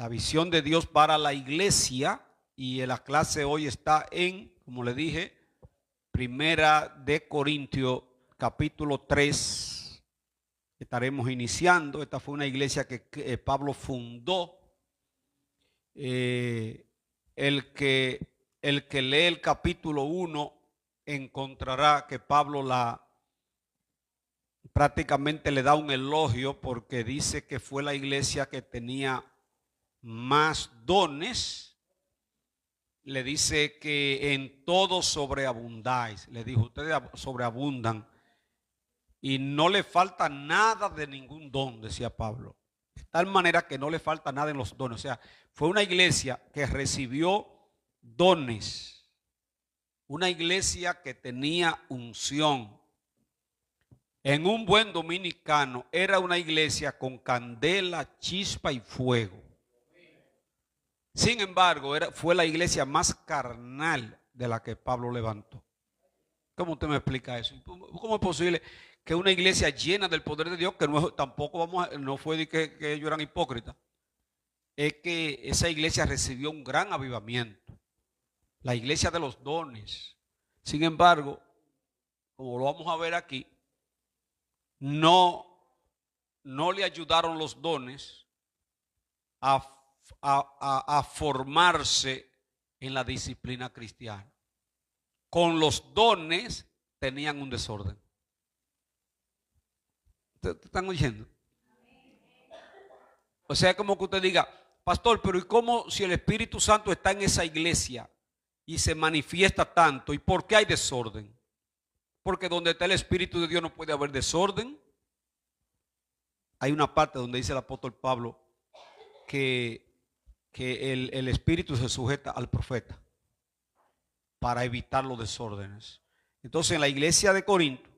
la visión de Dios para la iglesia, y la clase hoy está en, como le dije, Primera de Corintios, capítulo 3. Estaremos iniciando. Esta fue una iglesia que Pablo fundó. El que lee el capítulo 1 encontrará que Pablo prácticamente le da un elogio, porque dice que fue la iglesia que tenía más dones. Le dice que en todo sobreabundáis. Le dijo, ustedes sobreabundan y no le falta nada de ningún don, decía Pablo. De tal manera que no le falta nada en los dones. O sea, fue una iglesia que recibió dones. Una iglesia que tenía unción. En un buen dominicano, era una iglesia con candela, chispa y fuego. Sin embargo, fue la iglesia más carnal de la que Pablo levantó. ¿Cómo usted me explica eso? ¿Cómo es posible que una iglesia llena del poder de Dios, que tampoco no fue de que ellos eran hipócritas, es que esa iglesia recibió un gran avivamiento, la iglesia de los dones? Sin embargo, como lo vamos a ver aquí, no le ayudaron los dones a formarse en la disciplina cristiana. Con los dones tenían un desorden. ¿Te están oyendo? O sea, como que usted diga, pastor, pero ¿y cómo si el Espíritu Santo está en esa iglesia y se manifiesta tanto? ¿Y por qué hay desorden? Porque donde está el Espíritu de Dios no puede haber desorden. Hay una parte donde dice el apóstol Pablo que el Espíritu se sujeta al profeta para evitar los desórdenes. Entonces, en la iglesia de Corinto,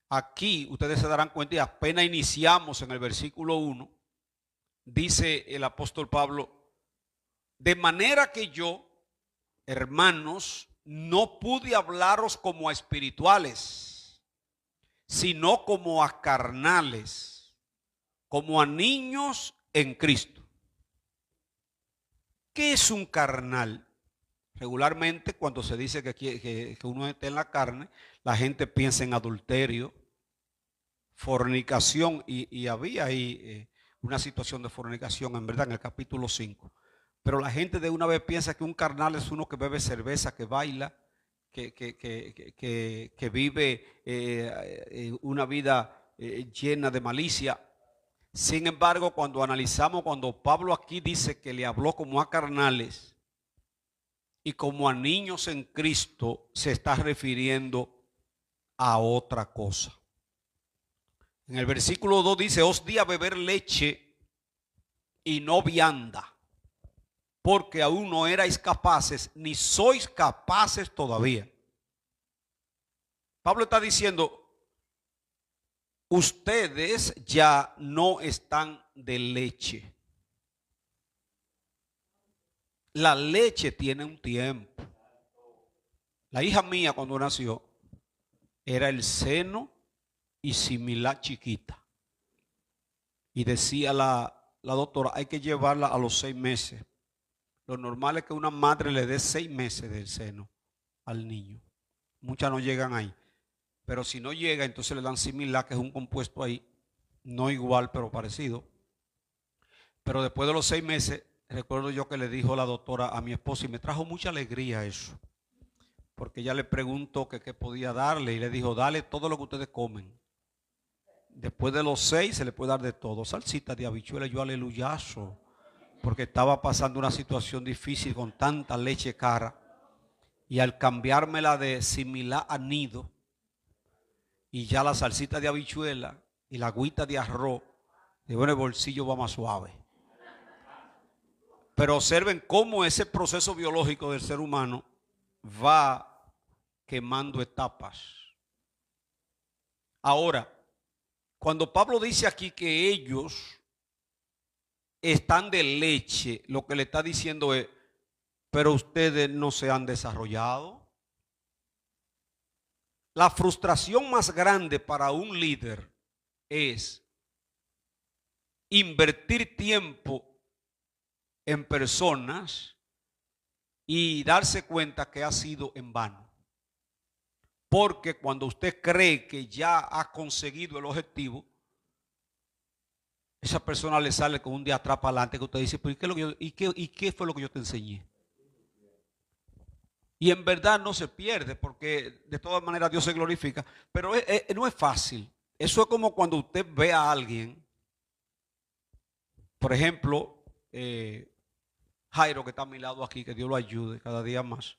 aquí ustedes se darán cuenta, y apenas iniciamos en el versículo 1, dice el apóstol Pablo, de manera que yo, hermanos, no pude hablaros como a espirituales, sino como a carnales, como a niños en Cristo. ¿Qué es un carnal? Regularmente cuando se dice que uno está en la carne, la gente piensa en adulterio, fornicación, y había ahí una situación de fornicación, en verdad, en el capítulo 5. Pero la gente de una vez piensa que un carnal es uno que bebe cerveza, que baila, que vive una vida llena de malicia. Sin embargo, cuando analizamos, cuando Pablo aquí dice que le habló como a carnales y como a niños en Cristo, se está refiriendo a otra cosa. En el versículo 2 dice, os di a beber leche y no vianda, porque aún no erais capaces, ni sois capaces todavía. Pablo está diciendo, ustedes ya no están de leche. La leche tiene un tiempo. La hija mía cuando nació era el seno y similar chiquita. Y decía la doctora, hay que llevarla a los 6 meses. Lo normal es que una madre le dé 6 meses del seno al niño. Muchas no llegan ahí. Pero si no llega, entonces le dan similar, que es un compuesto ahí, no igual, pero parecido. Pero después de los 6 meses, recuerdo yo que le dijo la doctora a mi esposa, y me trajo mucha alegría eso, porque ella le preguntó que qué podía darle, y le dijo, dale todo lo que ustedes comen. Después de los 6 se le puede dar de todo, salsita de habichuela, yo aleluyazo, porque estaba pasando una situación difícil con tanta leche cara, y al cambiármela de similar a nido, y ya la salsita de habichuela y la agüita de arroz, digo, en el bolsillo va más suave. Pero observen cómo ese proceso biológico del ser humano va quemando etapas. Ahora, cuando Pablo dice aquí que ellos están de leche, lo que le está diciendo es, pero ustedes no se han desarrollado. La frustración más grande para un líder es invertir tiempo en personas y darse cuenta que ha sido en vano. Porque cuando usted cree que ya ha conseguido el objetivo, esa persona le sale con un día atrás para adelante que usted dice, pero ¿y qué fue lo que yo te enseñé? Y en verdad no se pierde, porque de todas maneras Dios se glorifica, pero no es fácil. Eso es como cuando usted ve a alguien, por ejemplo, Jairo, que está a mi lado aquí, que Dios lo ayude cada día más,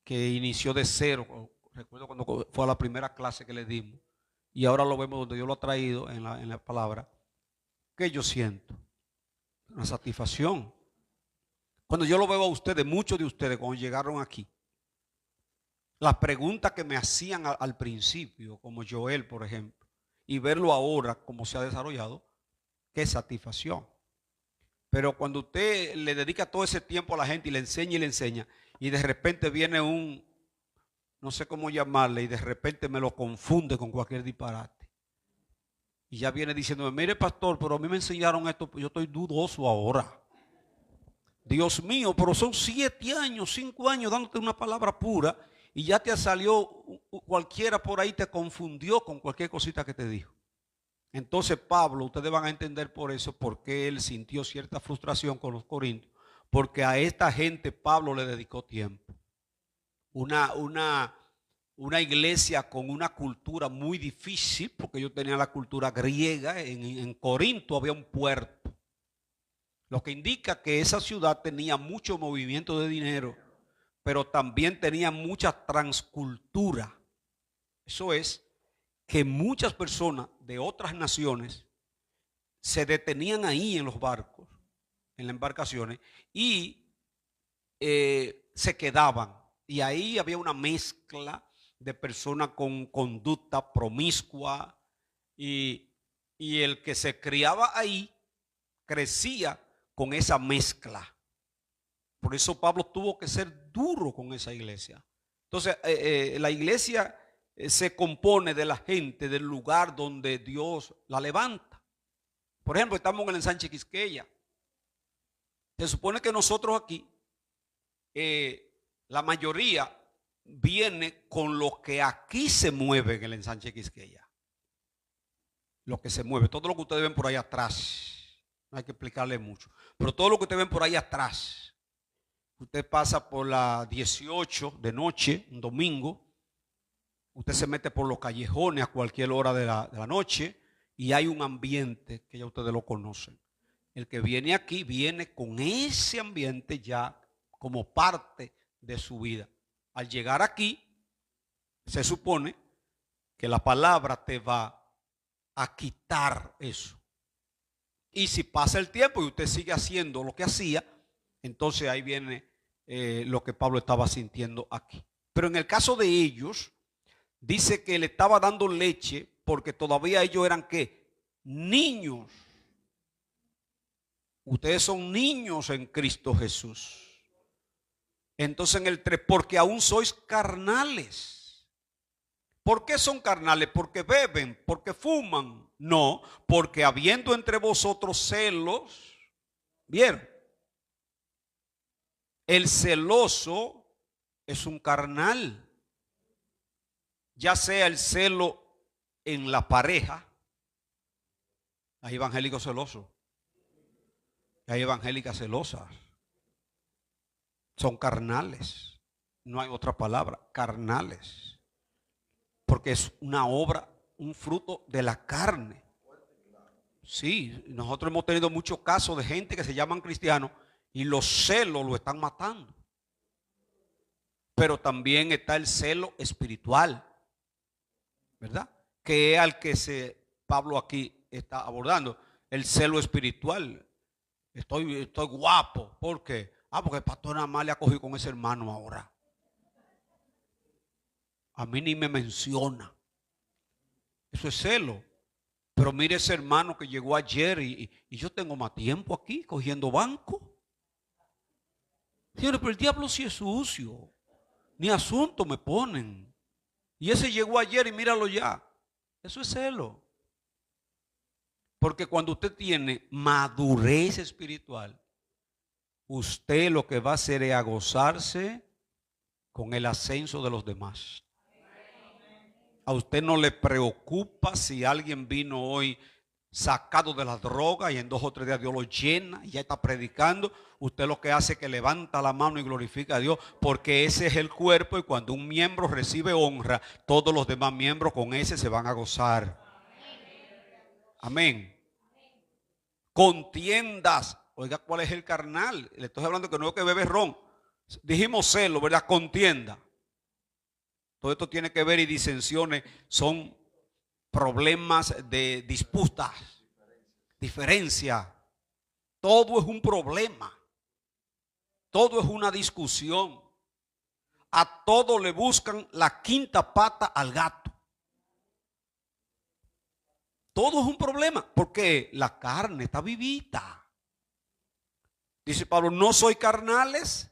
que inició de cero. Recuerdo cuando fue a la primera clase que le dimos, y ahora lo vemos donde Dios lo ha traído en la palabra. ¿Qué yo siento? Una satisfacción. Cuando yo lo veo a ustedes, muchos de ustedes, cuando llegaron aquí, las preguntas que me hacían al principio, como Joel, por ejemplo, y verlo ahora como se ha desarrollado, qué satisfacción. Pero cuando usted le dedica todo ese tiempo a la gente y le enseña, y de repente viene no sé cómo llamarle, y de repente me lo confunde con cualquier disparate. Y ya viene diciéndome, mire pastor, pero a mí me enseñaron esto, yo estoy dudoso ahora. Dios mío, pero son 7 años, 5 años dándote una palabra pura y ya te salió cualquiera por ahí, te confundió con cualquier cosita que te dijo. Entonces Pablo, ustedes van a entender por eso, porque él sintió cierta frustración con los corintios, porque a esta gente Pablo le dedicó tiempo. Una iglesia con una cultura muy difícil, porque ellos tenían la cultura griega. En Corinto había un puerto, lo que indica que esa ciudad tenía mucho movimiento de dinero, pero también tenía mucha transcultura. Eso es, que muchas personas de otras naciones se detenían ahí en los barcos, en las embarcaciones, y se quedaban. Y ahí había una mezcla de personas con conducta promiscua, y el que se criaba ahí crecía con esa mezcla. Por eso Pablo tuvo que ser duro con esa iglesia. Entonces, la iglesia se compone de la gente del lugar donde Dios la levanta. Por ejemplo, estamos en el ensanche Quisqueya. Se supone que nosotros aquí, la mayoría viene con lo que aquí se mueve en el ensanche Quisqueya. Lo que se mueve, todo lo que ustedes ven por ahí atrás. No hay que explicarle mucho. Pero todo lo que ustedes ven por ahí atrás, usted pasa por la 18 de noche, un domingo, usted se mete por los callejones a cualquier hora de la noche y hay un ambiente que ya ustedes lo conocen. El que viene aquí viene con ese ambiente ya como parte de su vida. Al llegar aquí, se supone que la palabra te va a quitar eso. Y si pasa el tiempo y usted sigue haciendo lo que hacía, entonces ahí viene lo que Pablo estaba sintiendo aquí. Pero en el caso de ellos, dice que le estaba dando leche porque todavía ellos eran ¿qué? Niños. Ustedes son niños en Cristo Jesús. Entonces en el 3, porque aún sois carnales. ¿Por qué son carnales? Porque beben, porque fuman. No, porque habiendo entre vosotros celos, ¿vieron? El celoso es un carnal. Ya sea el celo en la pareja, hay evangélicos celosos, hay evangélicas celosas, son carnales, no hay otra palabra, carnales, porque es una obra, un fruto de la carne. Sí, nosotros hemos tenido muchos casos de gente que se llaman cristianos y los celos lo están matando. Pero también está el celo espiritual, ¿verdad? Que es al que Pablo aquí está abordando. El celo espiritual. Estoy guapo. ¿Por qué? Porque el pastor nada más le ha cogido con ese hermano ahora. A mí ni me menciona. Eso es celo. Pero mire ese hermano que llegó ayer y yo tengo más tiempo aquí cogiendo banco. Señores, pero el diablo sí es sucio. Ni asunto me ponen. Y ese llegó ayer y míralo ya. Eso es celo. Porque cuando usted tiene madurez espiritual, usted lo que va a hacer es a gozarse con el ascenso de los demás. A usted no le preocupa si alguien vino hoy sacado de la droga y en 2 o 3 días Dios lo llena y ya está predicando. Usted lo que hace es que levanta la mano y glorifica a Dios, porque ese es el cuerpo, y cuando un miembro recibe honra, todos los demás miembros con ese se van a gozar. Amén. Contiendas. Oiga, ¿cuál es el carnal? Le estoy hablando que no es que bebe ron. Dijimos celo, ¿verdad? Contienda. Todo esto tiene que ver, y disensiones son problemas de disputas, diferencia. Todo es un problema. Todo es una discusión. A todo le buscan la quinta pata al gato. Todo es un problema porque la carne está vivita. Dice Pablo, no sois carnales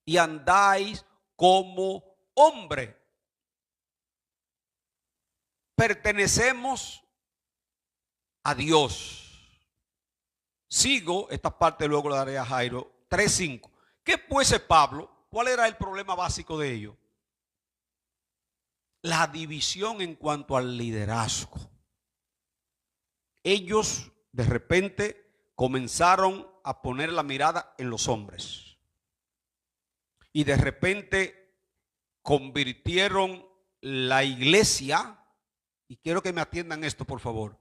y andáis como hombre. Pertenecemos a Dios. Sigo esta parte, luego la daré a Jairo. 3:5. ¿Qué pues Pablo? ¿Cuál era el problema básico de ello? La división en cuanto al liderazgo. Ellos de repente comenzaron a poner la mirada en los hombres. Y de repente convirtieron la iglesia, y quiero que me atiendan esto por favor,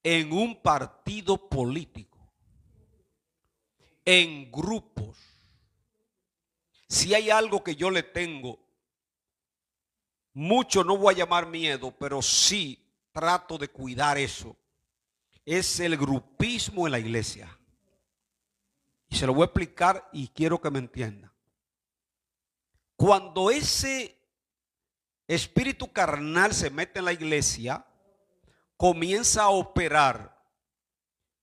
en un partido político, en grupos. Si hay algo que yo le tengo mucho, no voy a llamar miedo, pero sí trato de cuidar eso, es el grupismo en la iglesia. Y se lo voy a explicar y quiero que me entiendan. Cuando ese espíritu carnal se mete en la iglesia, comienza a operar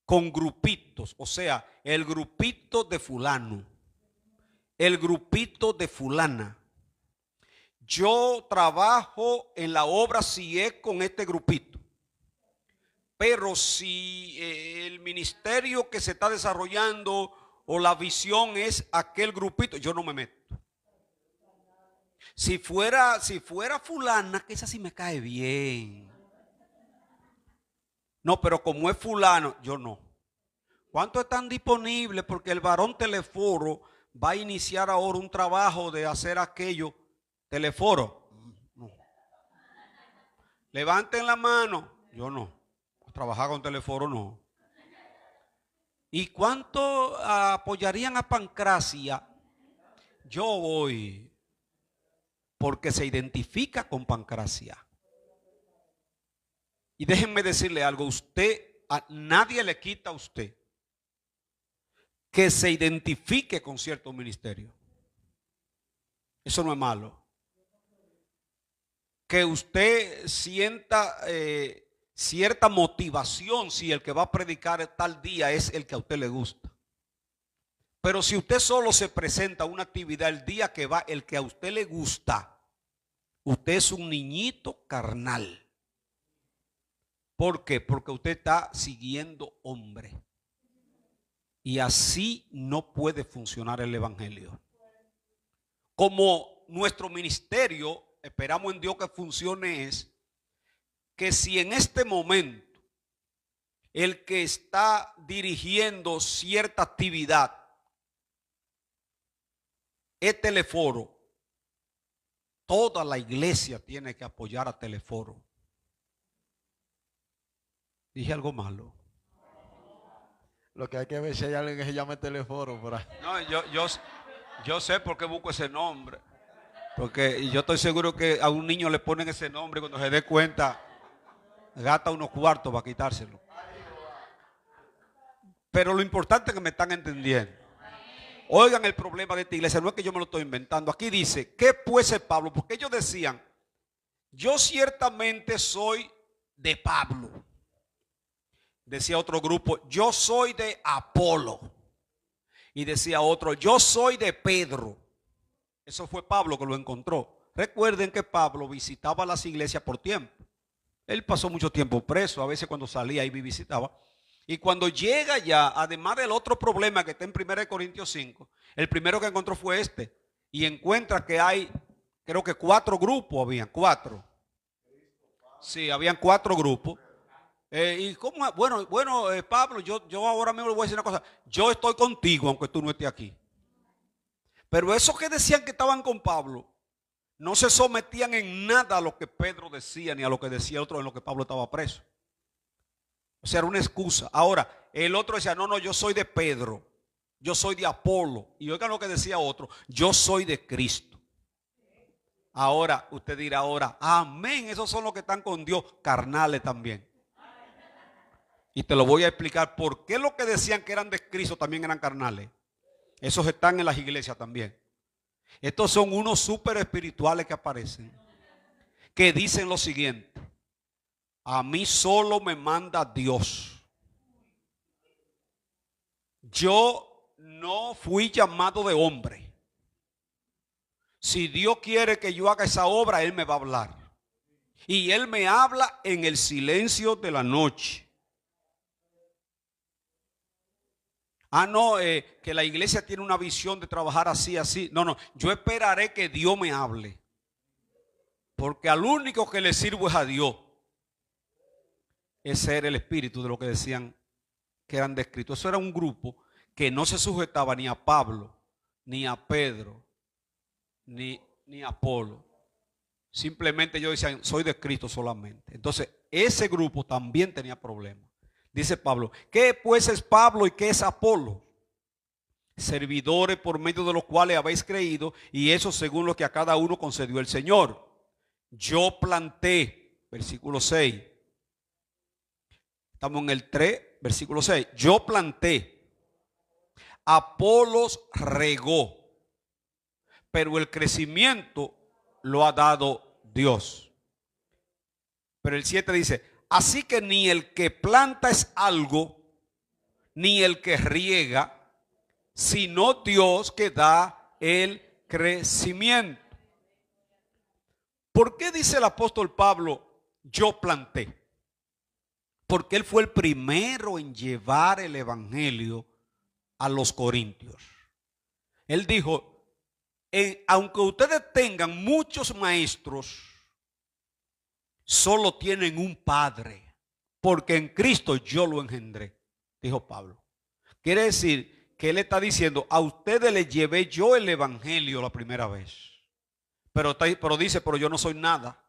con grupitos, o sea, el grupito de fulano, el grupito de fulana. Yo trabajo en la obra si es con este grupito, pero si el ministerio que se está desarrollando o la visión es aquel grupito, yo no me meto. Si fuera fulana, que esa sí me cae bien. No, pero como es fulano, yo no. ¿Cuántos están disponibles? Porque el varón Teleforo va a iniciar ahora un trabajo de hacer aquello. Teleforo. No. Levanten la mano. Yo no. Trabajar con Teleforo no. ¿Y cuánto apoyarían a Pancracia? Yo voy. Porque se identifica con Pancracia. Y déjenme decirle algo, a nadie le quita a usted que se identifique con cierto ministerio. Eso no es malo. Que usted sienta cierta motivación si el que va a predicar tal día es el que a usted le gusta. Pero si usted solo se presenta a una actividad el día que va el que a usted le gusta, usted es un niñito carnal. ¿Por qué? Porque usted está siguiendo hombre. Y así no puede funcionar el evangelio. Como nuestro ministerio, esperamos en Dios que funcione, es que si en este momento el que está dirigiendo cierta actividad es Teleforo, toda la iglesia tiene que apoyar a Teleforo. Dije algo malo. Lo que hay que ver si hay alguien que se llame Teleforo por ahí. No, yo sé por qué busco ese nombre. Porque yo estoy seguro que a un niño le ponen ese nombre y cuando se dé cuenta gasta unos cuartos para quitárselo. Pero lo importante es que me están entendiendo. Oigan el problema de esta iglesia, no es que yo me lo estoy inventando. Aquí dice, ¿qué pues es Pablo? Porque ellos decían, yo ciertamente soy de Pablo. Decía otro grupo, yo soy de Apolo. Y decía otro, yo soy de Pedro. Eso fue Pablo que lo encontró. Recuerden que Pablo visitaba las iglesias por tiempo. Él pasó mucho tiempo preso, a veces cuando salía y visitaba. Y cuando llega ya, además del otro problema que está en 1 Corintios 5, el primero que encontró fue este. Y encuentra que hay, creo que 4 grupos, habían 4. Sí, habían 4 grupos. Y cómo, bueno, Pablo, yo ahora mismo le voy a decir una cosa. Yo estoy contigo, aunque tú no estés aquí. Pero esos que decían que estaban con Pablo, no se sometían en nada a lo que Pedro decía, ni a lo que decía otro en lo que Pablo estaba preso. O sea, era una excusa. Ahora, el otro decía, no, yo soy de Pedro, yo soy de Apolo. Y oigan lo que decía otro, yo soy de Cristo. Ahora, usted dirá ahora, amén, esos son los que están con Dios, carnales también. Y te lo voy a explicar por qué los que decían que eran de Cristo también eran carnales. Esos están en las iglesias también. Estos son unos súper espirituales que aparecen, que dicen lo siguiente: a mí solo me manda Dios. Yo no fui llamado de hombre. Si Dios quiere que yo haga esa obra, Él me va a hablar. Y Él me habla en el silencio de la noche. No, que la iglesia tiene una visión de trabajar así, así. No, yo esperaré que Dios me hable. Porque al único que le sirvo es a Dios. Ese era el espíritu de lo que decían que eran descritos. Eso era un grupo que no se sujetaba ni a Pablo, ni a Pedro, ni a Apolo. Simplemente ellos decían, soy de Cristo solamente. Entonces, ese grupo también tenía problemas. Dice Pablo, ¿qué pues es Pablo y qué es Apolo? Servidores por medio de los cuales habéis creído, y eso según lo que a cada uno concedió el Señor. Yo planté, versículo 6. Estamos en el 3, versículo 6. Yo planté, Apolos regó, pero el crecimiento lo ha dado Dios. Pero el 7 dice, así que ni el que planta es algo, ni el que riega, sino Dios que da el crecimiento. ¿Por qué dice el apóstol Pablo, yo planté? Porque él fue el primero en llevar el evangelio a los corintios. Él dijo, aunque ustedes tengan muchos maestros, solo tienen un padre, porque en Cristo yo lo engendré, dijo Pablo. Quiere decir que él está diciendo, a ustedes les llevé yo el evangelio la primera vez. Pero dice, pero yo no soy nada.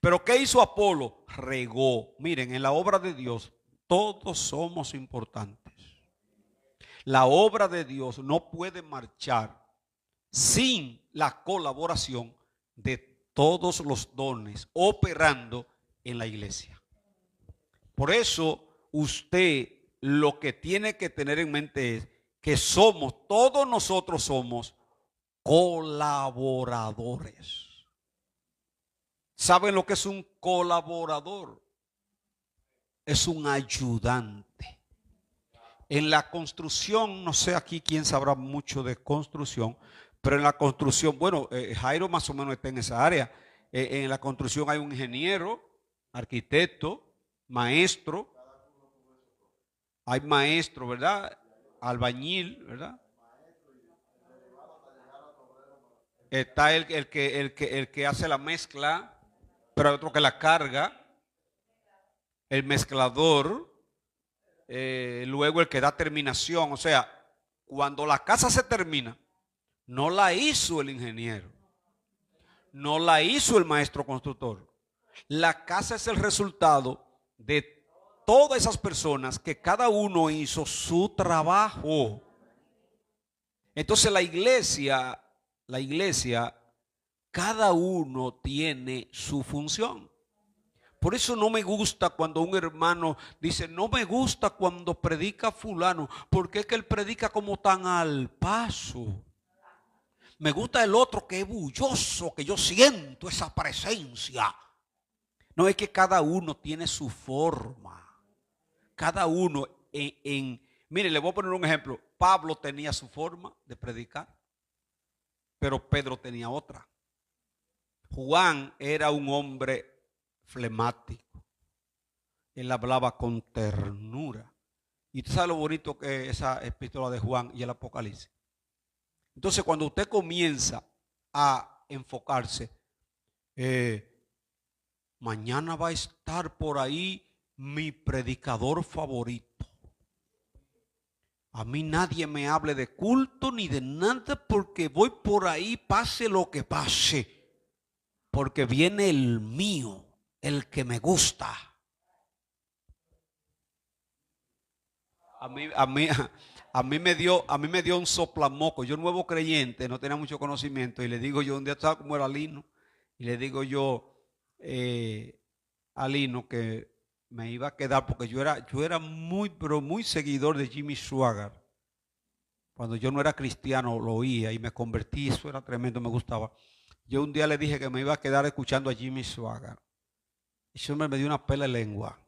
Pero ¿qué hizo Apolo? Regó. Miren, en la obra de Dios todos somos importantes. La obra de Dios no puede marchar sin la colaboración de todos los dones operando en la iglesia. Por eso usted lo que tiene que tener en mente es que todos nosotros somos colaboradores. ¿Saben lo que es un colaborador? Es un ayudante. En la construcción, no sé aquí quién sabrá mucho de construcción, pero en la construcción, bueno, Jairo más o menos está en esa área. En la construcción hay un ingeniero, arquitecto, maestro. Hay maestro, ¿verdad? Albañil, ¿verdad? Está el que hace la mezcla, pero hay otro que la carga. El mezclador. Luego el que da terminación. O sea, cuando la casa se termina, no la hizo el ingeniero, no la hizo el maestro constructor. La casa es el resultado de todas esas personas que cada uno hizo su trabajo. Entonces la iglesia, cada uno tiene su función. Por eso no me gusta cuando un hermano dice, no me gusta cuando predica fulano, porque es que él predica como tan al paso. Me gusta el otro que es bulloso, que yo siento esa presencia. No, es que cada uno tiene su forma. Cada uno mire, le voy a poner un ejemplo. Pablo tenía su forma de predicar, pero Pedro tenía otra. Juan era un hombre flemático. Él hablaba con ternura. Y usted sabe lo bonito que es esa epístola de Juan y el Apocalipsis. Entonces, cuando usted comienza a enfocarse, mañana va a estar por ahí mi predicador favorito. A mí nadie me hable de culto ni de nada porque voy por ahí pase lo que pase. Porque viene el mío, el que me gusta. A mí me dio un soplamoco. Yo, nuevo creyente, no tenía mucho conocimiento. Y le digo yo, un día estaba como era Lino. Y le digo yo a Lino que me iba a quedar porque yo era muy, pero muy seguidor de Jimmy Swaggart. Cuando yo no era cristiano lo oía y me convertí, eso era tremendo, me gustaba. Yo un día le dije que me iba a quedar escuchando a Jimmy Swaggart. Y ese hombre me dio una pela de lengua.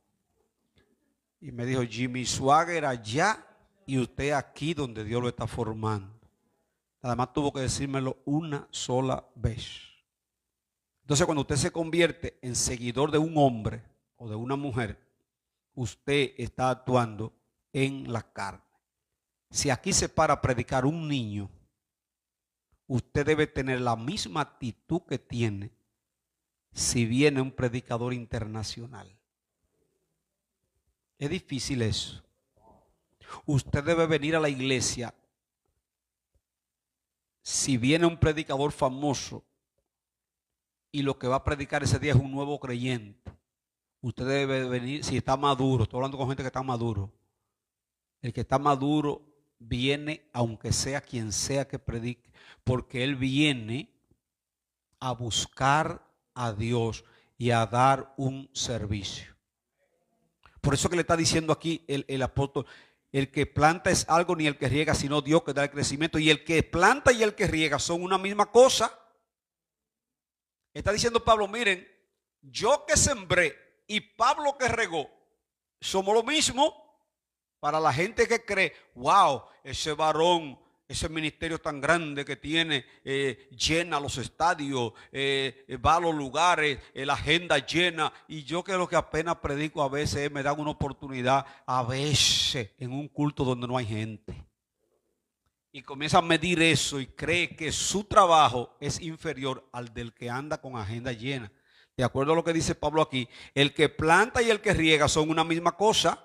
Y me dijo, Jimmy Swaggart allá y usted aquí donde Dios lo está formando. Además tuvo que decírmelo una sola vez. Entonces cuando usted se convierte en seguidor de un hombre o de una mujer, usted está actuando en la carne. Si aquí se para a predicar un niño, usted debe tener la misma actitud que tiene si viene un predicador internacional. Es difícil eso. Usted debe venir a la iglesia. Si viene un predicador famoso y lo que va a predicar ese día es un nuevo creyente, usted debe venir, si está maduro, estoy hablando con gente que está maduro. El que está maduro viene aunque sea quien sea que predique, porque él viene a buscar a Dios y a dar un servicio. Por eso que le está diciendo aquí el apóstol, el que planta es algo ni el que riega, sino Dios que da el crecimiento. Y el que planta y el que riega son una misma cosa. Está diciendo Pablo, miren, yo que sembré y Pablo que regó, somos lo mismo. Para la gente que cree, wow, ese varón, ese ministerio tan grande que tiene, llena los estadios, va a los lugares, la agenda llena. Y yo que lo que apenas predico a veces me dan una oportunidad, a veces en un culto donde no hay gente. Y comienza a medir eso y cree que su trabajo es inferior al del que anda con agenda llena. De acuerdo a lo que dice Pablo aquí, el que planta y el que riega son una misma cosa.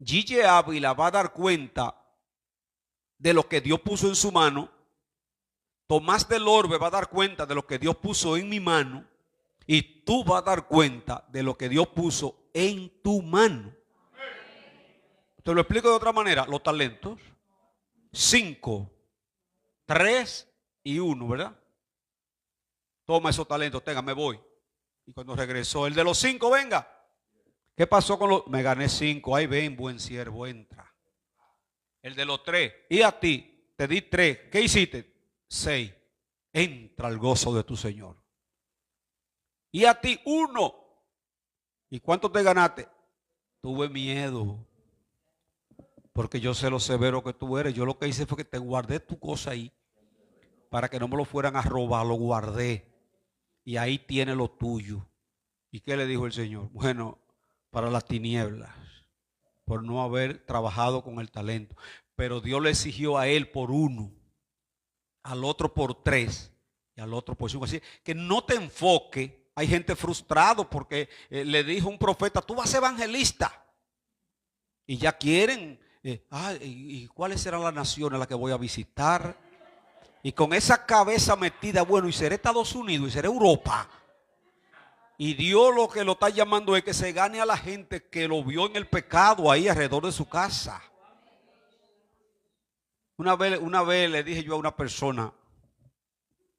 Gigi Ávila va a dar cuenta de lo que Dios puso en su mano. Tomás del Orbe va a dar cuenta de lo que Dios puso en mi mano. Y tú vas a dar cuenta de lo que Dios puso en tu mano. Te lo explico de otra manera. Los talentos. 5, 3 y 1, ¿verdad? Toma esos talentos, tenga, me voy. Y cuando regresó, el de los 5, venga. ¿Qué pasó con los? Me gané 5. Ahí ven, buen siervo, entra. El de los 3. Y a ti, te di 3. ¿Qué hiciste? 6. Entra al gozo de tu Señor. Y a ti 1. ¿Y cuánto te ganaste? Tuve miedo. Porque yo sé lo severo que tú eres. Yo lo que hice fue que te guardé tu cosa ahí. Para que no me lo fueran a robar. Lo guardé. Y ahí tiene lo tuyo. ¿Y qué le dijo el Señor? Bueno, para las tinieblas, por no haber trabajado con el talento. Pero Dios le exigió a él por 1, al otro por 3 y al otro por 5. Así que no te enfoque. Hay gente frustrado porque le dijo un profeta, tú vas a ser evangelista. Y ya quieren, ¿y cuáles serán las naciones a las que voy a visitar? Y con esa cabeza metida, bueno, y seré Estados Unidos y seré Europa. Y Dios lo que lo está llamando es que se gane a la gente que lo vio en el pecado ahí alrededor de su casa. Una vez le dije yo a una persona,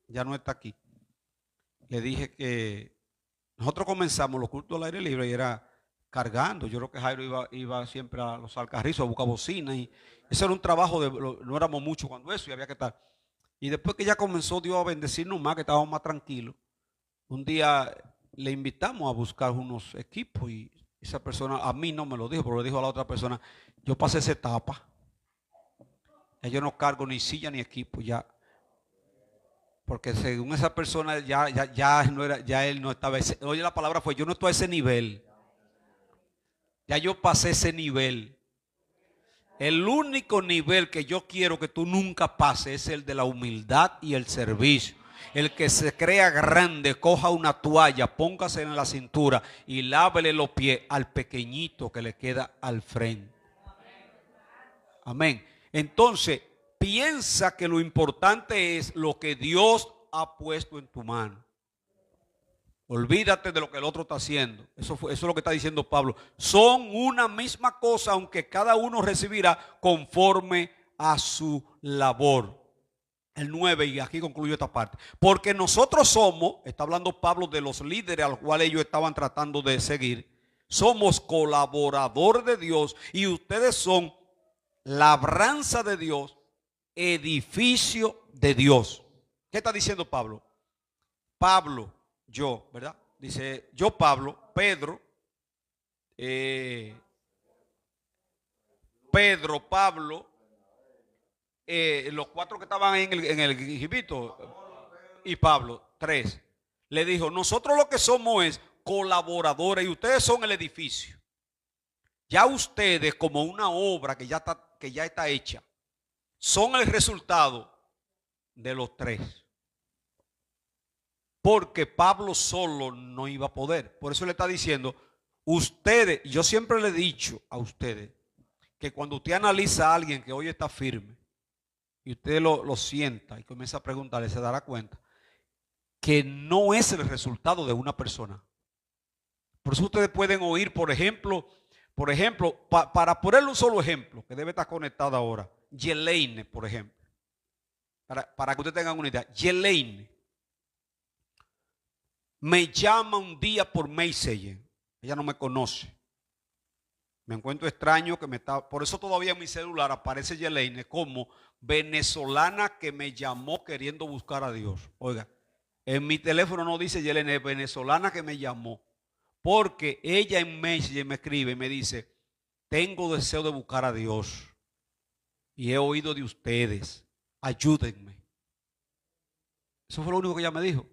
ya no está aquí, le dije que nosotros comenzamos los cultos al aire libre y era cargando. Yo creo que Jairo iba siempre a los Alcarrizos a buscar bocina y ese era un trabajo, no éramos muchos cuando eso y había que estar. Y después que ya comenzó Dios a bendecirnos más, que estábamos más tranquilos, un día le invitamos a buscar unos equipos y esa persona a mí no me lo dijo, pero le dijo a la otra persona, yo pasé esa etapa. Ya yo no cargo ni silla ni equipo ya. Porque según esa persona ya no era, ya él no estaba, oye, la palabra fue, yo no estoy a ese nivel. Ya yo pasé ese nivel. El único nivel que yo quiero que tú nunca pases es el de la humildad y el servicio. El que se crea grande, coja una toalla, póngase en la cintura y lávele los pies al pequeñito que le queda al frente. Amén. Entonces, piensa que lo importante es lo que Dios ha puesto en tu mano. Olvídate de lo que el otro está haciendo. Eso es lo que está diciendo Pablo. Son una misma cosa, aunque cada uno recibirá conforme a su labor. El 9, y aquí concluyo esta parte. Porque nosotros somos, está hablando Pablo de los líderes a los cuales ellos estaban tratando de seguir. Somos colaboradores de Dios y ustedes son labranza de Dios, edificio de Dios. ¿Qué está diciendo Pablo? Pablo, yo, ¿verdad? Dice, yo Pablo, Pedro, Pablo, los cuatro que estaban en el Egipto y Pablo, 3, le dijo, nosotros lo que somos es colaboradores y ustedes son el edificio. Ya ustedes como una obra que ya está hecha, son el resultado de los 3. Porque Pablo solo no iba a poder. Por eso le está diciendo, ustedes, yo siempre le he dicho a ustedes, que cuando usted analiza a alguien que hoy está firme, y usted lo sienta y comienza a preguntarle, se dará cuenta que no es el resultado de una persona. Por eso ustedes pueden oír, por ejemplo, para ponerle un solo ejemplo, que debe estar conectado ahora, Yeleine, por ejemplo. Para que ustedes tengan una idea, Yeleine me llama un día por Messenger. Ella no me conoce. Me encuentro extraño que me está. Por eso todavía en mi celular aparece Yeleine como venezolana que me llamó queriendo buscar a Dios. Oiga, en mi teléfono no dice Yeleine, es venezolana que me llamó. Porque ella en Messenger me escribe y me dice, tengo deseo de buscar a Dios. Y he oído de ustedes. Ayúdenme. Eso fue lo único que ella me dijo.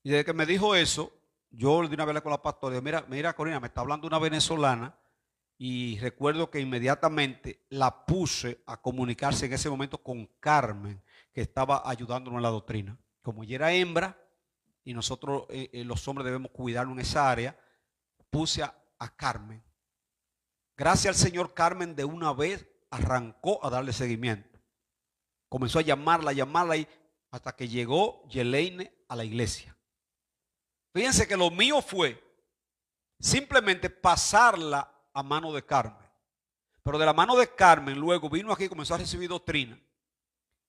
Y desde que me dijo eso, yo le di una vez con la pastora, mira Corina, me está hablando una venezolana y recuerdo que inmediatamente la puse a comunicarse en ese momento con Carmen, que estaba ayudándonos en la doctrina. Como ella era hembra y nosotros los hombres debemos cuidarnos en esa área, puse a Carmen. Gracias al Señor, Carmen de una vez arrancó a darle seguimiento. Comenzó a llamarla y hasta que llegó Yeleine a la iglesia. Fíjense que lo mío fue simplemente pasarla a mano de Carmen. Pero de la mano de Carmen luego vino aquí y comenzó a recibir doctrina.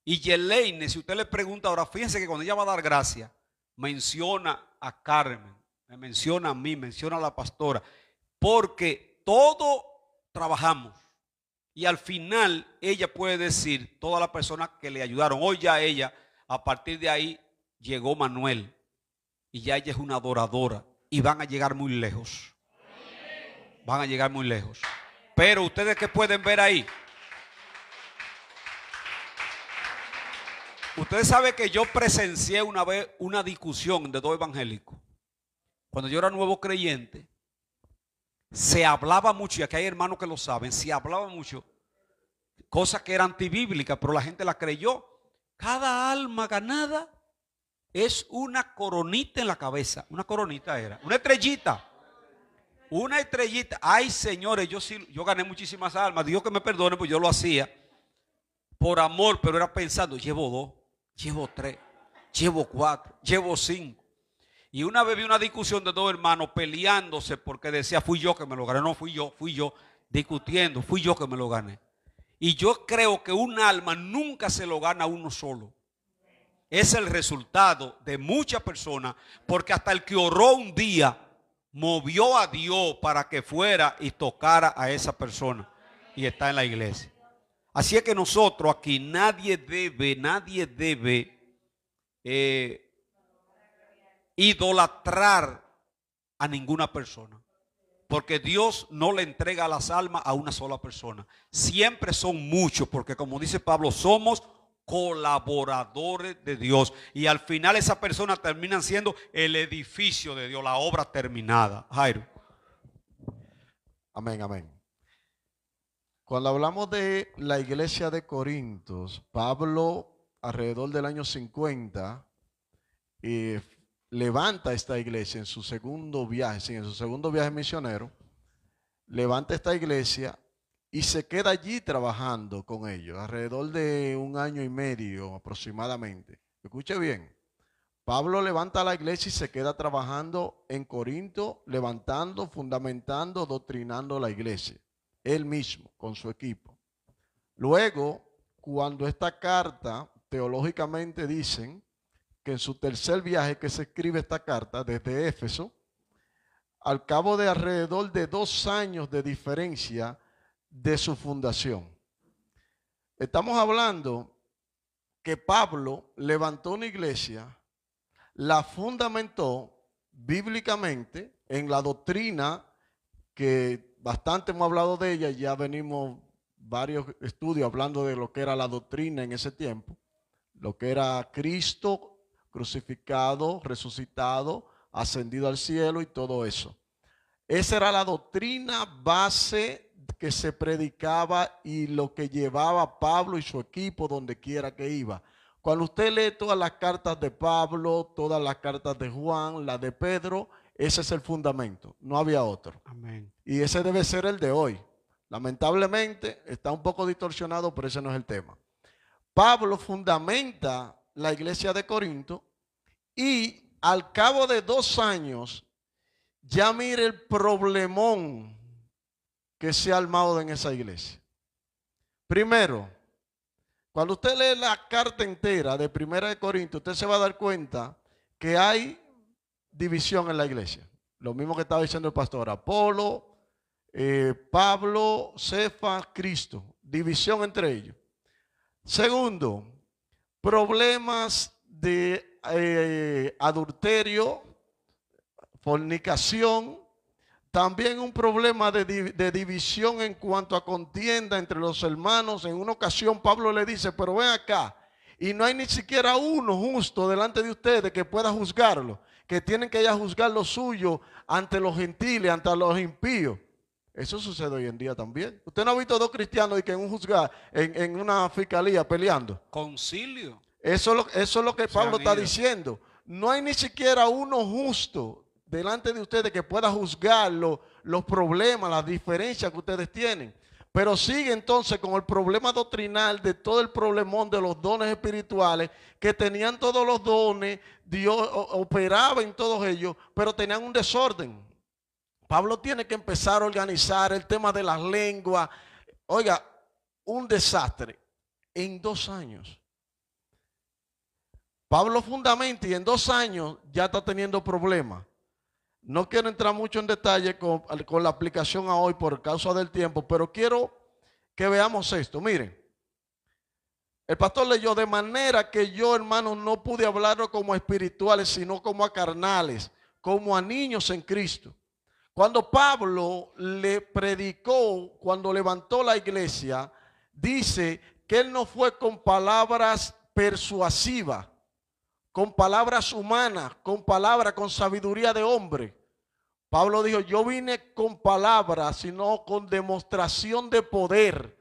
Y Yeleine, si usted le pregunta ahora, fíjense que cuando ella va a dar gracia, menciona a Carmen, me menciona a mí, menciona a la pastora. Porque todos trabajamos. Y al final ella puede decir, todas las personas que le ayudaron, hoy ya ella, a partir de ahí llegó Manuel. Y ya ella es una adoradora. Y van a llegar muy lejos. Van a llegar muy lejos. Pero ustedes que pueden ver ahí. Ustedes saben que yo presencié una vez una discusión de dos evangélicos. Cuando yo era nuevo creyente, se hablaba mucho, y aquí hay hermanos que lo saben, se hablaba mucho, cosas que eran antibíblicas, pero la gente la creyó. Cada alma ganada es una coronita en la cabeza. Una coronita era. Una estrellita. Una estrellita. Ay, señores, yo gané muchísimas almas. Dios que me perdone, pues yo lo hacía por amor, pero era pensando, llevo 2, llevo 3, llevo 4, llevo 5. Y una vez vi una discusión de dos hermanos peleándose porque decía, fui yo que me lo gané. No, fui yo, discutiendo, fui yo que me lo gané. Y yo creo que un alma nunca se lo gana uno solo. Es el resultado de muchas personas, porque hasta el que oró un día movió a Dios para que fuera y tocara a esa persona y está en la iglesia. Así es que nosotros aquí nadie debe idolatrar a ninguna persona, porque Dios no le entrega las almas a una sola persona. Siempre son muchos, porque como dice Pablo, somos colaboradores de Dios. Y al final esas personas terminan siendo el edificio de Dios, la obra terminada. Jairo. Amén, amén. Cuando hablamos de la iglesia de Corintios, Pablo, alrededor del año 50, levanta esta iglesia en su segundo viaje, sí, en su segundo viaje misionero, levanta esta iglesia y se queda allí trabajando con ellos, alrededor de 1 año y medio aproximadamente. Escuche bien, Pablo levanta la iglesia y se queda trabajando en Corinto, levantando, fundamentando, doctrinando la iglesia, él mismo, con su equipo. Luego, cuando esta carta, teológicamente dicen que en su tercer viaje que se escribe esta carta desde Éfeso, al cabo de alrededor de 2 años de diferencia de su fundación. Estamos hablando que Pablo levantó una iglesia, la fundamentó bíblicamente en la doctrina que bastante hemos hablado de ella, ya venimos varios estudios hablando de lo que era la doctrina en ese tiempo, lo que era Cristo crucificado, resucitado, ascendido al cielo y todo eso. Esa era la doctrina base que se predicaba y lo que llevaba Pablo y su equipo donde quiera que iba. Cuando usted lee todas las cartas de Pablo, todas las cartas de Juan, la de Pedro, ese es el fundamento, no había otro. Amén. Y ese debe ser el de hoy. Lamentablemente está un poco distorsionado, pero ese no es el tema. Pablo fundamenta la iglesia de Corinto y al cabo de 2 años, ya mire el problemón que se ha armado en esa iglesia. Primero, cuando usted lee la carta entera de 1 Corintios, usted se va a dar cuenta que hay división en la iglesia. Lo mismo que estaba diciendo el pastor, Apolo, Pablo, Cefas, Cristo. División entre ellos. Segundo, problemas de adulterio, fornicación. También un problema de división en cuanto a contienda entre los hermanos. En una ocasión Pablo le dice, pero ven acá, y no hay ni siquiera uno justo delante de ustedes que pueda juzgarlo, que tienen que ya juzgar lo suyo ante los gentiles, ante los impíos. Eso sucede hoy en día también. Usted no ha visto 2 cristianos que en un juzgar, en una fiscalía peleando. Concilio. Eso es lo que Pablo está diciendo. No hay ni siquiera uno justo delante de ustedes que pueda juzgar los problemas, las diferencias que ustedes tienen. Pero sigue entonces con el problema doctrinal de todo el problemón de los dones espirituales, que tenían todos los dones, Dios operaba en todos ellos, pero tenían un desorden. Pablo tiene que empezar a organizar el tema de las lenguas. Oiga, un desastre en 2 años. Pablo fundamenta y en 2 años ya está teniendo problemas. No quiero entrar mucho en detalle con la aplicación a hoy por causa del tiempo, pero quiero que veamos esto. Miren, el pastor leyó, de manera que yo, hermanos, no pude hablarlo como espirituales, sino como a carnales, como a niños en Cristo. Cuando Pablo le predicó, cuando levantó la iglesia, dice que él no fue con palabras persuasivas, con palabras humanas, con sabiduría de hombre. Pablo dijo, yo vine con palabras, sino con demostración de poder.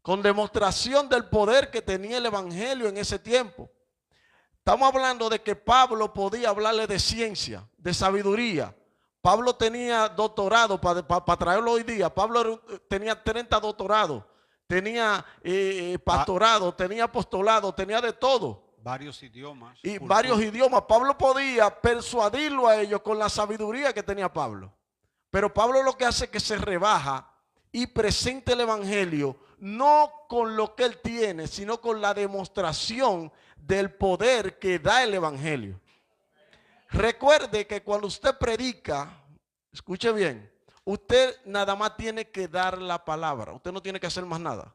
Con demostración del poder que tenía el evangelio en ese tiempo. Estamos hablando de que Pablo podía hablarle de ciencia, de sabiduría. Pablo tenía doctorado, para traerlo hoy día, Pablo tenía 30 doctorados, tenía pastorado, tenía apostolado, tenía de todo. Varios idiomas. Y varios idiomas. Pablo podía persuadirlo a ellos con la sabiduría que tenía Pablo. Pero Pablo lo que hace es que se rebaja y presenta el evangelio no con lo que él tiene, sino con la demostración del poder que da el evangelio. Recuerde que cuando usted predica, escuche bien, usted nada más tiene que dar la palabra. Usted no tiene que hacer más nada.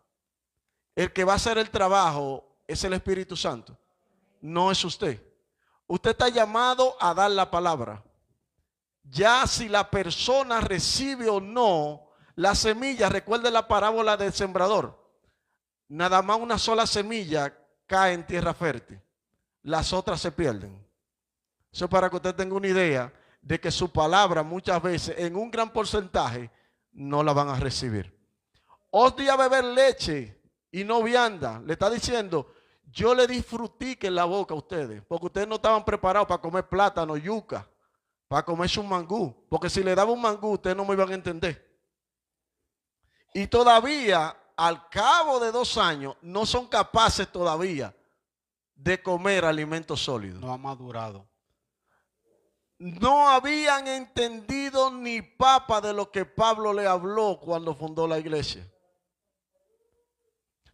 El que va a hacer el trabajo es el Espíritu Santo. No es usted. Usted está llamado a dar la palabra. Ya si la persona recibe o no la semilla, recuerde la parábola del sembrador. Nada más una sola semilla cae en tierra fértil. Las otras se pierden. Eso es para que usted tenga una idea de que su palabra muchas veces, en un gran porcentaje, no la van a recibir. Os di a beber leche y no vianda. Le está diciendo, yo le di frutica en la boca a ustedes, porque ustedes no estaban preparados para comer plátano, yuca, para comerse un mangú, porque si le daba un mangú, ustedes no me iban a entender. Y todavía, al cabo de 2 años, no son capaces todavía de comer alimentos sólidos. No ha madurado. No habían entendido ni papa de lo que Pablo le habló cuando fundó la iglesia.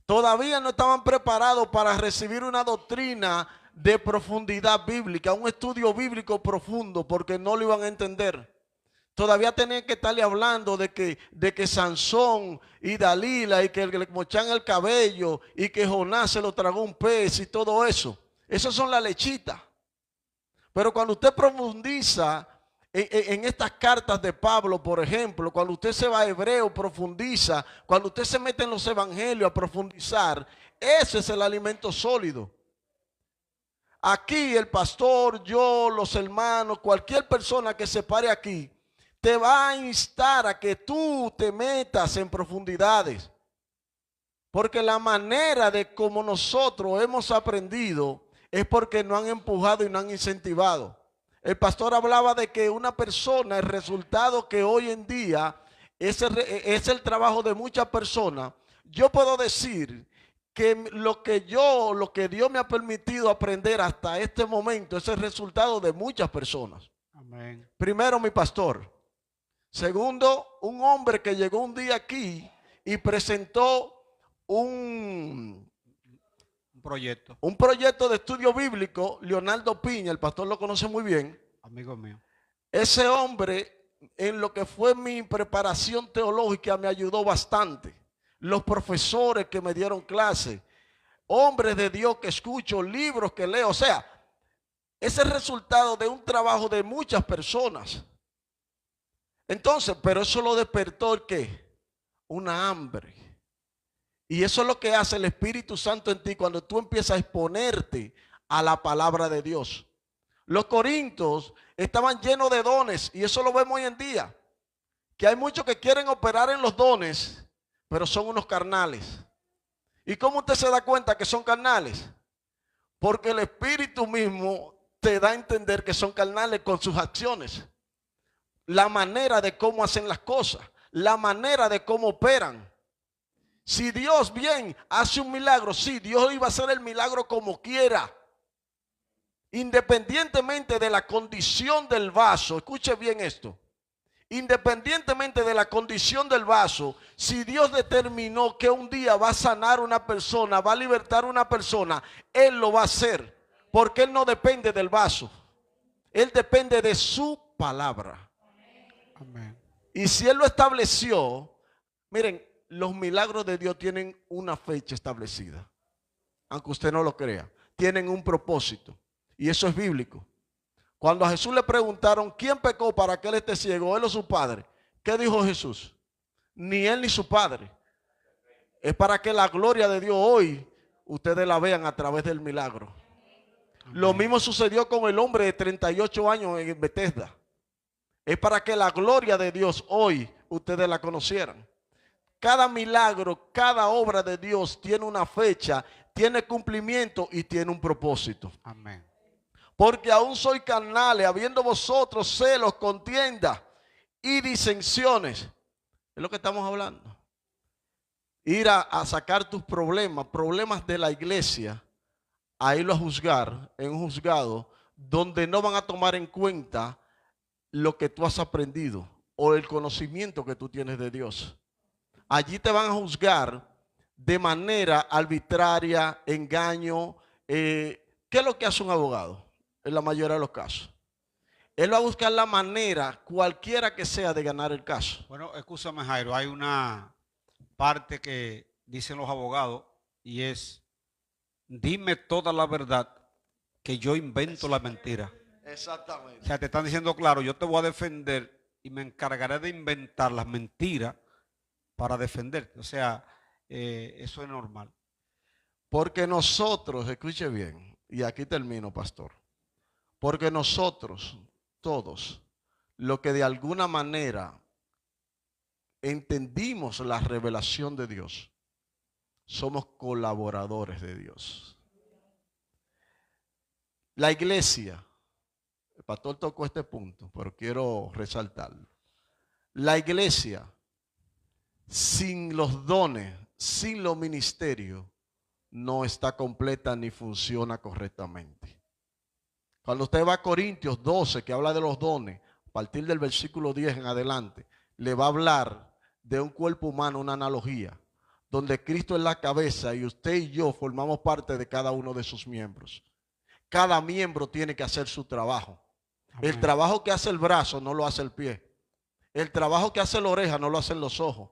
Todavía no estaban preparados para recibir una doctrina de profundidad bíblica, un estudio bíblico profundo, porque no lo iban a entender. Todavía tenían que estarle hablando de que Sansón y Dalila y que le mochan el cabello y que Jonás se lo tragó un pez y todo eso. Esas son las lechitas. Pero cuando usted profundiza en estas cartas de Pablo, por ejemplo, cuando usted se va a Hebreo, profundiza, cuando usted se mete en los evangelios a profundizar, ese es el alimento sólido. Aquí el pastor, yo, los hermanos, cualquier persona que se pare aquí, te va a instar a que tú te metas en profundidades. Porque la manera de como nosotros hemos aprendido es porque no han empujado y no han incentivado. El pastor hablaba de que una persona, el resultado que hoy en día es el trabajo de muchas personas. Yo puedo decir que lo que Dios me ha permitido aprender hasta este momento es el resultado de muchas personas. Amén. Primero, mi pastor. Segundo, un hombre que llegó un día aquí y presentó un proyecto de estudio bíblico, Leonardo Piña, el pastor lo conoce muy bien. Amigo mío. Ese hombre, en lo que fue mi preparación teológica, me ayudó bastante. Los profesores que me dieron clase, hombres de Dios que escucho, libros que leo, o sea, es el resultado de un trabajo de muchas personas. Entonces, pero eso lo despertó ¿el qué? Una hambre. Y eso es lo que hace el Espíritu Santo en ti cuando tú empiezas a exponerte a la palabra de Dios. Los corintios estaban llenos de dones y eso lo vemos hoy en día. Que hay muchos que quieren operar en los dones, pero son unos carnales. ¿Y cómo usted se da cuenta que son carnales? Porque el Espíritu mismo te da a entender que son carnales con sus acciones. La manera de cómo hacen las cosas, la manera de cómo operan. Si Dios bien hace un milagro, sí, Dios iba a hacer el milagro como quiera. Independientemente de la condición del vaso, escuche bien esto. Independientemente de la condición del vaso, si Dios determinó que un día va a sanar una persona, va a libertar una persona, Él lo va a hacer. Porque Él no depende del vaso. Él depende de su palabra. Amén. Y si Él lo estableció, miren, los milagros de Dios tienen una fecha establecida. Aunque usted no lo crea. Tienen un propósito. Y eso es bíblico. Cuando a Jesús le preguntaron, ¿quién pecó para que él esté ciego, él o su padre? ¿Qué dijo Jesús? Ni él ni su padre. Es para que la gloria de Dios hoy ustedes la vean a través del milagro. Amén. Lo mismo sucedió con el hombre de 38 años en Bethesda. Es para que la gloria de Dios hoy ustedes la conocieran. Cada milagro, cada obra de Dios tiene una fecha, tiene cumplimiento y tiene un propósito. Amén. Porque aún soy carnales, habiendo vosotros celos, contienda y disensiones. Es lo que estamos hablando. Ir a sacar tus problemas de la iglesia, a irlo a juzgar en un juzgado donde no van a tomar en cuenta lo que tú has aprendido o el conocimiento que tú tienes de Dios. Allí te van a juzgar de manera arbitraria, engaño. ¿Qué es lo que hace un abogado? En la mayoría de los casos. Él va a buscar la manera, cualquiera que sea, de ganar el caso. Bueno, escúchame, Jairo, hay una parte que dicen los abogados y es, dime toda la verdad que yo invento la mentira. Exactamente. O sea, te están diciendo, claro, yo te voy a defender y me encargaré de inventar las mentiras para defenderte. O sea, eso es normal. Porque nosotros, escuche bien, y aquí termino, pastor. Porque nosotros, todos, lo que de alguna manera entendimos la revelación de Dios, somos colaboradores de Dios. La iglesia, el pastor tocó este punto, pero quiero resaltarlo. La iglesia, sin los dones, sin los ministerios, no está completa ni funciona correctamente. Cuando usted va a Corintios 12, que habla de los dones, a partir del versículo 10 en adelante, le va a hablar de un cuerpo humano, una analogía, donde Cristo es la cabeza y usted y yo formamos parte de cada uno de sus miembros. Cada miembro tiene que hacer su trabajo. Amén. El trabajo que hace el brazo no lo hace el pie. El trabajo que hace la oreja no lo hacen los ojos.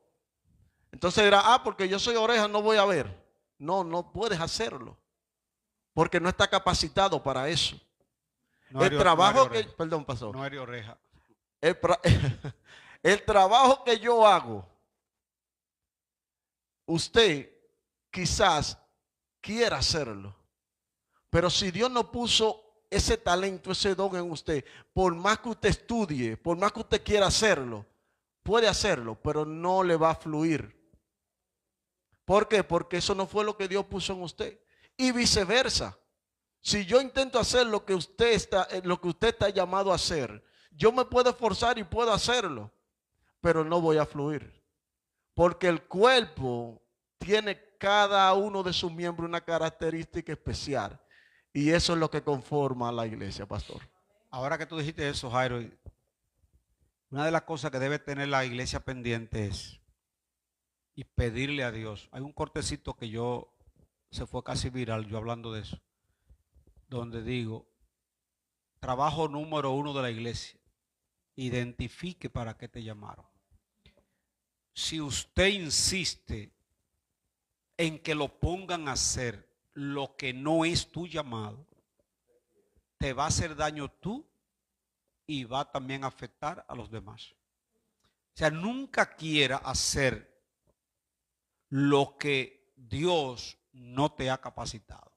Entonces dirá, porque yo soy oreja no voy a ver. No, no puedes hacerlo, porque no está capacitado para eso. El trabajo que, perdón, pasó. No eres oreja. El trabajo que yo hago, usted quizás quiera hacerlo, pero si Dios no puso ese talento, ese don en usted, por más que usted estudie, por más que usted quiera hacerlo, puede hacerlo, pero no le va a fluir. ¿Por qué? Porque eso no fue lo que Dios puso en usted. Y viceversa. Si yo intento hacer lo que usted está llamado a hacer, yo me puedo esforzar y puedo hacerlo, pero no voy a fluir. Porque el cuerpo tiene cada uno de sus miembros una característica especial. Y eso es lo que conforma a la iglesia, pastor. Ahora que tú dijiste eso, Jairo, una de las cosas que debe tener la iglesia pendiente es y pedirle a Dios. Hay un cortecito que se fue casi viral, yo hablando de eso, donde digo, trabajo número 1 de la iglesia, identifique para qué te llamaron. Si usted insiste en que lo pongan a hacer lo que no es tu llamado, te va a hacer daño tú y va también a afectar a los demás. O sea, nunca quiera hacer lo que Dios no te ha capacitado.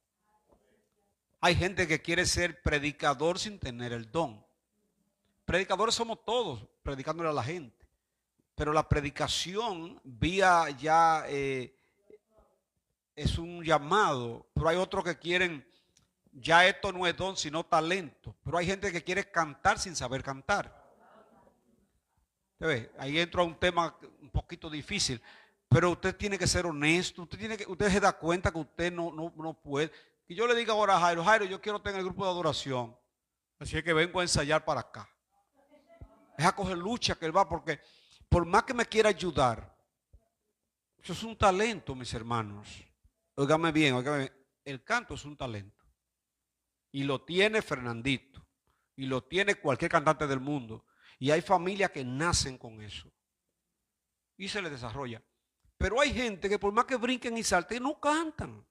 Hay gente que quiere ser predicador sin tener el don. Predicadores somos todos, predicándole a la gente. Pero la predicación vía ya es un llamado. Pero hay otros que quieren, ya esto no es don, sino talento. Pero hay gente que quiere cantar sin saber cantar. Ahí entra un tema un poquito difícil. Pero usted tiene que ser honesto. Usted se da cuenta que usted no puede. Y yo le digo ahora a Jairo, yo quiero tener el grupo de adoración. Así es que vengo a ensayar para acá. Es a coger lucha que él va, porque por más que me quiera ayudar, eso es un talento, mis hermanos. Óigame bien, el canto es un talento. Y lo tiene Fernandito. Y lo tiene cualquier cantante del mundo. Y hay familias que nacen con eso. Y se les desarrolla. Pero hay gente que por más que brinquen y salten, no cantan.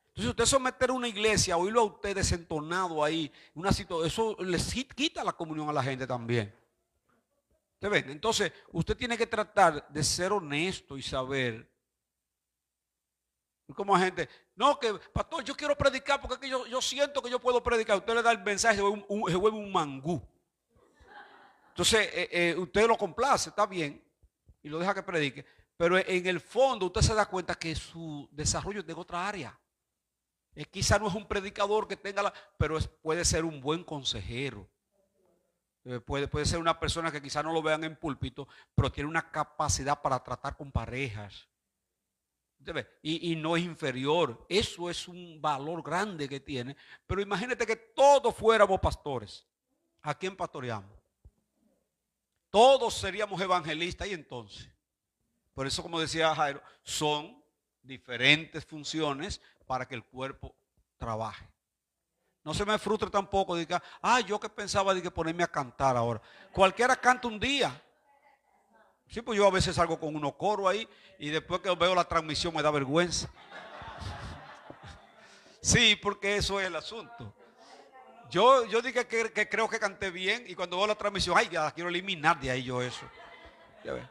Entonces usted someter a una iglesia, oírlo a usted desentonado ahí, eso les quita la comunión a la gente también. ¿Usted ven? Entonces usted tiene que tratar de ser honesto y saber. Como gente, no, que pastor, yo quiero predicar porque es que yo siento que yo puedo predicar. Usted le da el mensaje, se vuelve un mangú. Entonces usted lo complace, está bien, y lo deja que predique. Pero en el fondo usted se da cuenta que su desarrollo es de otra área. Quizá no es un predicador que tenga pero puede ser un buen consejero. Puede ser una persona que quizá no lo vean en púlpito, pero tiene una capacidad para tratar con parejas. Y no es inferior. Eso es un valor grande que tiene. Pero imagínate que todos fuéramos pastores. ¿A quién pastoreamos? Todos seríamos evangelistas. Y entonces, por eso, como decía Jairo, son diferentes funciones para que el cuerpo trabaje. No se me frustre tampoco de que, yo que pensaba de que ponerme a cantar ahora. Cualquiera canta un día. Sí, pues yo a veces salgo con unos coros ahí y después que veo la transmisión me da vergüenza. Sí, porque eso es el asunto. Yo dije que creo que canté bien y cuando veo la transmisión, ya quiero eliminar de ahí yo eso. Ya ves.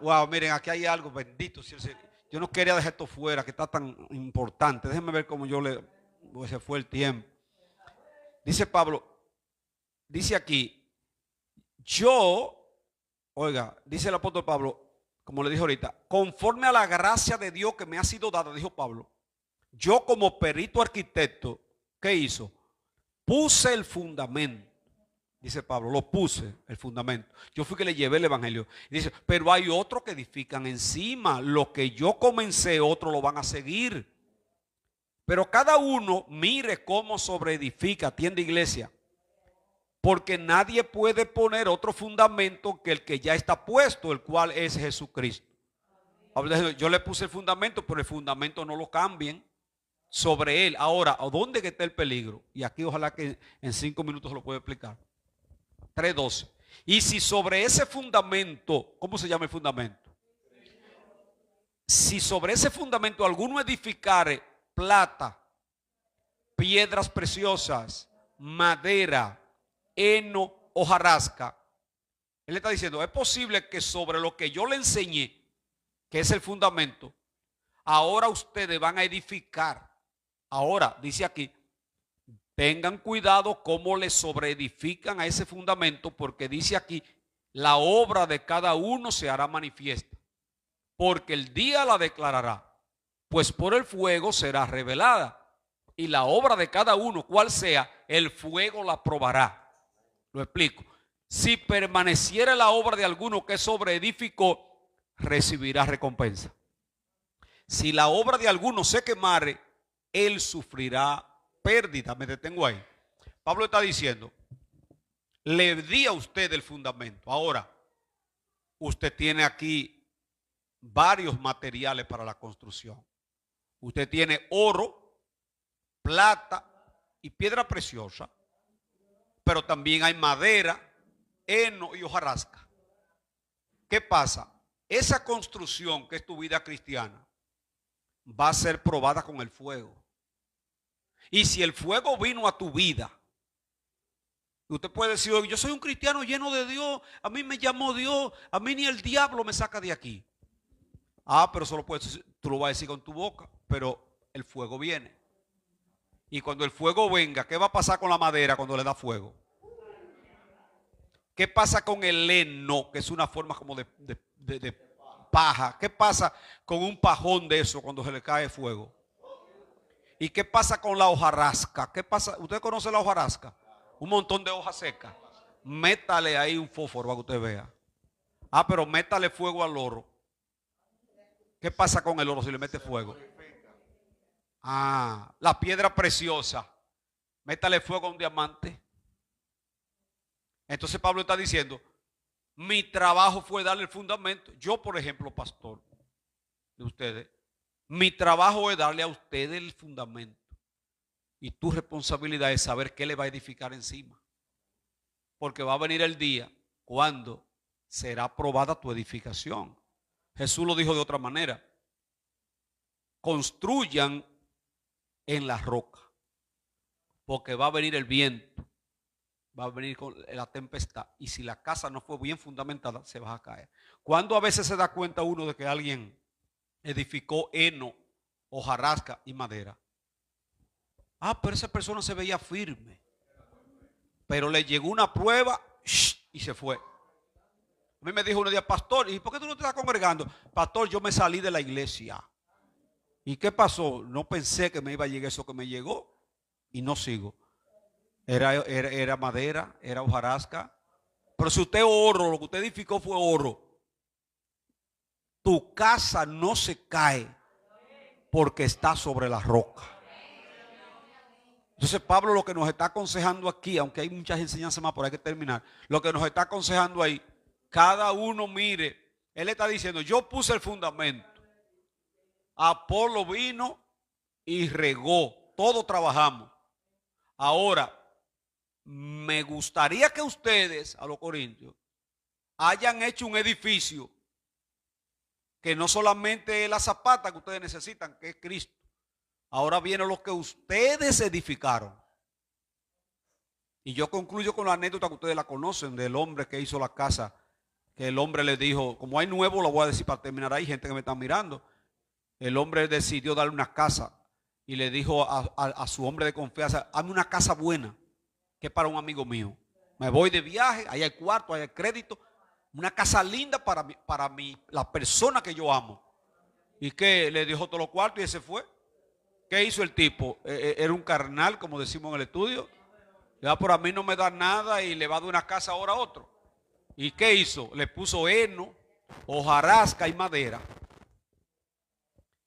Wow, miren, aquí hay algo bendito. Yo no quería dejar esto fuera, que está tan importante. Déjenme ver cómo se fue el tiempo. Dice Pablo, dice aquí, oiga, dice el apóstol Pablo, como le dije ahorita, conforme a la gracia de Dios que me ha sido dada, dijo Pablo, yo como perito arquitecto, ¿qué hizo? Puse el fundamento. Dice Pablo, lo puse, el fundamento. Yo fui que le llevé el evangelio. Y dice, pero hay otros que edifican encima. Lo que yo comencé, otros lo van a seguir. Pero cada uno mire cómo sobreedifica, atiende iglesia. Porque nadie puede poner otro fundamento que el que ya está puesto, el cual es Jesucristo. Yo le puse el fundamento, pero el fundamento no lo cambien sobre él. Ahora, ¿a dónde está el peligro? Y aquí ojalá que en 5 minutos lo pueda explicar. 3:12. Y si sobre ese fundamento, ¿cómo se llama el fundamento? Si sobre ese fundamento alguno edificare plata, piedras preciosas, madera, heno, hojarasca. Él le está diciendo, es posible que sobre lo que yo le enseñé, que es el fundamento, ahora ustedes van a edificar. Ahora, dice aquí, tengan cuidado cómo le sobreedifican a ese fundamento, porque dice aquí, la obra de cada uno se hará manifiesta, porque el día la declarará, pues por el fuego será revelada, y la obra de cada uno, cual sea, el fuego la probará. Lo explico. Si permaneciera la obra de alguno que sobreedificó, recibirá recompensa. Si la obra de alguno se quemare, él sufrirá pérdida. Me detengo ahí. Pablo está diciendo, le di a usted el fundamento. Ahora, usted tiene aquí varios materiales para la construcción. Usted tiene oro, plata y piedra preciosa, pero también hay madera, heno y hojarasca. ¿Qué pasa? Esa construcción que es tu vida cristiana va a ser probada con el fuego. Y si el fuego vino a tu vida, usted puede decir, yo soy un cristiano lleno de Dios, a mí me llamó Dios, a mí ni el diablo me saca de aquí. Pero solo tú lo vas a decir con tu boca, pero el fuego viene. Y cuando el fuego venga, ¿qué va a pasar con la madera cuando le da fuego? ¿Qué pasa con el heno, que es una forma como de paja? ¿Qué pasa con un pajón de eso cuando se le cae fuego? ¿Y qué pasa con la hojarasca? ¿Qué pasa? ¿Usted conoce la hojarasca? Un montón de hojas secas. Métale ahí un fósforo para que usted vea. Pero métale fuego al oro. ¿Qué pasa con el oro si le mete fuego? La piedra preciosa. Métale fuego a un diamante. Entonces Pablo está diciendo, mi trabajo fue darle el fundamento. Yo, por ejemplo, pastor de ustedes, mi trabajo es darle a ustedes el fundamento. Y tu responsabilidad es saber qué le va a edificar encima. Porque va a venir el día cuando será aprobada tu edificación. Jesús lo dijo de otra manera. Construyan en la roca. Porque va a venir el viento. Va a venir con la tempestad. Y si la casa no fue bien fundamentada, se va a caer. ¿Cuándo a veces se da cuenta uno de que alguien edificó heno, hojarasca y madera? Pero esa persona se veía firme. Pero le llegó una prueba y se fue. A mí me dijo un día, pastor, ¿y por qué tú no te estás congregando? Pastor, yo me salí de la iglesia. ¿Y qué pasó? No pensé que me iba a llegar eso que me llegó y no sigo. Era madera, era hojarasca. Pero si usted oro, lo que usted edificó fue oro. Tu casa no se cae porque está sobre la roca. Entonces Pablo lo que nos está aconsejando aquí, aunque hay muchas enseñanzas más, pero hay que terminar. Lo que nos está aconsejando ahí, cada uno mire, él está diciendo, yo puse el fundamento. Apolo vino y regó, todos trabajamos. Ahora, me gustaría que ustedes, a los corintios, hayan hecho un edificio que no solamente es la zapata que ustedes necesitan, que es Cristo. Ahora viene lo que ustedes edificaron. Y yo concluyo con la anécdota que ustedes la conocen del hombre que hizo la casa. Que el hombre le dijo, como hay nuevo, lo voy a decir para terminar, hay gente que me está mirando. El hombre decidió darle una casa y le dijo a su hombre de confianza, hazme una casa buena, que es para un amigo mío. Me voy de viaje, ahí hay cuarto, ahí hay crédito. Una casa linda para mí, la persona que yo amo. ¿Y qué? Le dijo todos los cuartos y ese fue. ¿Qué hizo el tipo? Era un carnal, como decimos en el estudio. Ya por a mí no me da nada y le va de una casa ahora a otro. ¿Y qué hizo? Le puso heno, hojarasca y madera.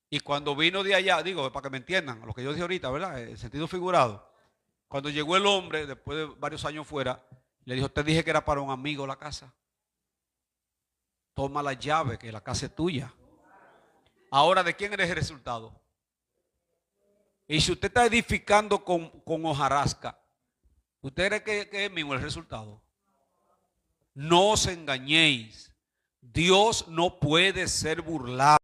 Y cuando vino de allá, digo, para que me entiendan, lo que yo dije ahorita, ¿verdad? En sentido figurado. Cuando llegó el hombre, después de varios años fuera, le dijo, te dije que era para un amigo la casa. Toma la llave, que la casa es tuya. Ahora, ¿de quién eres el resultado? Y si usted está edificando con hojarasca, ¿usted cree que es mismo el resultado? No os engañéis. Dios no puede ser burlado.